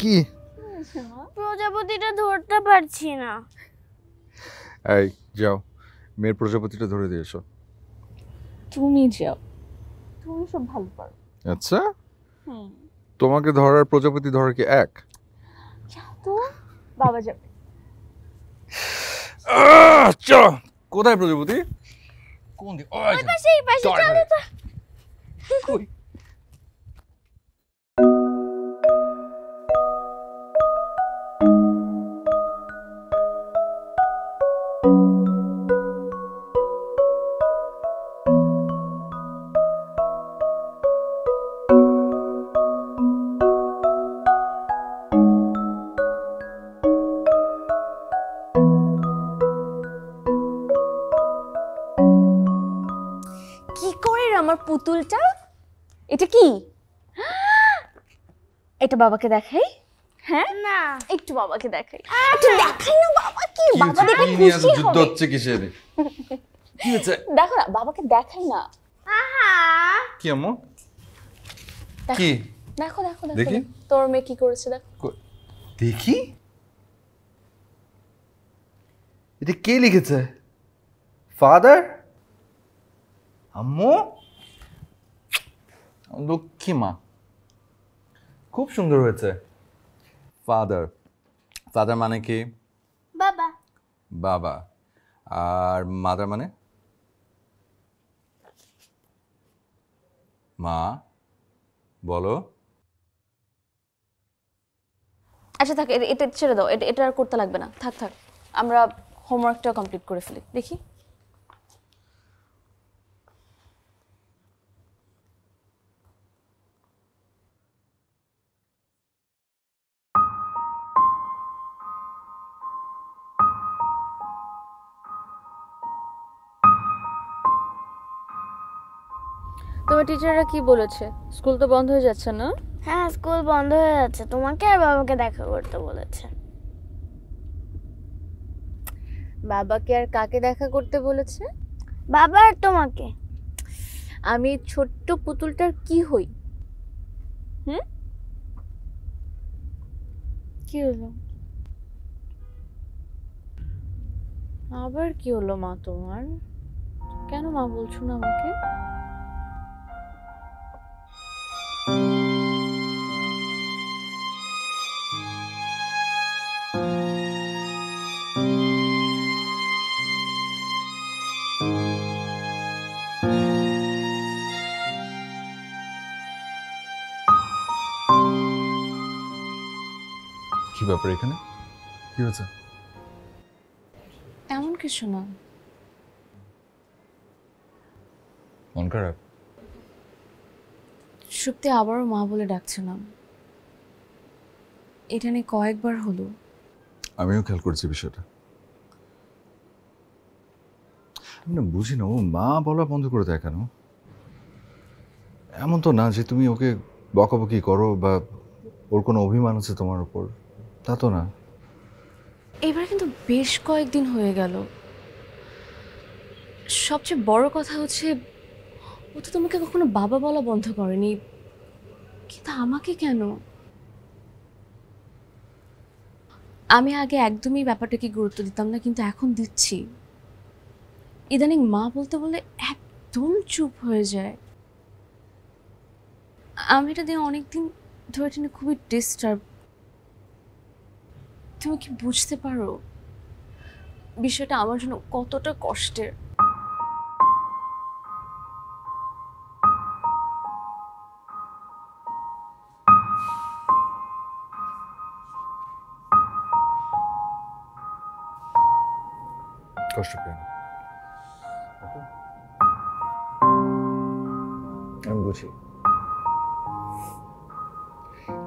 কি প্রজাপতিটা ধরতে পারছি না। এই যাও, মেয়ের প্রজাপতিটা ধরে দিয়ে এসো। তুমি যাও, তুমি সব ভালো পারো। আচ্ছা, তোমাকে ধরার প্রজাপতি ধরার কি এক? যাও তো, বাবা যাবে। চলো। কোথায় প্রজাপতি? কোন দিকে? এই পাশে চলো তো। কই? কি করে আমার পুতুলটা? এটা কি? এটা বাবাকে দেখাই। হ্যাঁ না, একটু বাবাকে দেখাই, একটু দেখাই না বাবাকে, বাবা দেখে খুশি যুদ্ধ হবে। হচ্ছে কিসের? কি হচ্ছে? দেখো না, বাবাকে দেখাই না। আহা কি আম্মু? কি? দেখো দেখো দেখো, দেখি। তোর মেয়ে কি করেছে দেখো। দেখি। এটা কে লিখেছে? ফাদার? আম্মু? লক্ষ্মী মা, খুব সুন্দর হয়েছে। ফাদার, ফাদার মানে কি? বাবা। বাবা। আর মাদার মানে? মা। বলো। আচ্ছা থাক, এটা ছেড়ে দাও, এটা আর করতে লাগবে না, থাক থাক, আমরা হোমওয়ার্কটা কমপ্লিট করে ফেলি। দেখি তোমার টিচাররা কি বলেছে? স্কুল তো বন্ধ হয়ে যাচ্ছে না? হ্যাঁ, স্কুল বন্ধ হয়ে যাচ্ছে, তোমাকে আর বাবাকে দেখা করতে বলেছে। বাবাকে আর কাকে দেখা করতে বলেছে? বাবা আর তোমাকে। আমি ছোট্ট পুতুলটার কি হই? কি হলো? আবার কি হলো মা তোমার? কেন মা বলছো না আমাকে? কি ব্যাপার এখানে? কি হয়েছে? এমন কিছু না। মন খারাপ? সত্যি আবারও মা বলে ডাকছিলাম, এটা নিয়ে কয়েকবার হলো। আমিও খেয়াল করছি বিষয়টা। আমি না বুঝি না, ও মা বলা বন্ধ করে দেয় কেন? এমন তো না যে তুমি ওকে বকাবকি করো বা ওর কোনো অভিমান আছে তোমার উপর, তা তো না। এবার কিন্তু বেশ কয়েকদিন হয়ে গেল। সবচেয়ে বড় কথা হচ্ছে, ও তো তোমাকে কখনো বাবা বলা বন্ধ করেনি, কিন্তু আমাকে কেন? আমি আগে একদমই ব্যাপারটাকে গুরুত্ব দিতাম না, কিন্তু এখন দিচ্ছি। ইদানিং মা বলতে বললে একদম চুপ হয়ে যায়। আমি এটা দিয়ে অনেকদিন ধরে টেনে খুবই ডিস্টার্ব। তুমি কি বুঝতে পারো বিষয়টা আমার জন্য কতটা কষ্টের? কষ্ট পেও না। আমি বুঝি,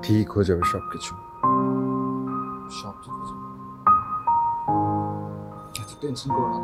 ঠিক হয়ে যাবে সবকিছু, সব ঠিক হয়ে যাবে। এত টেনশন করো না।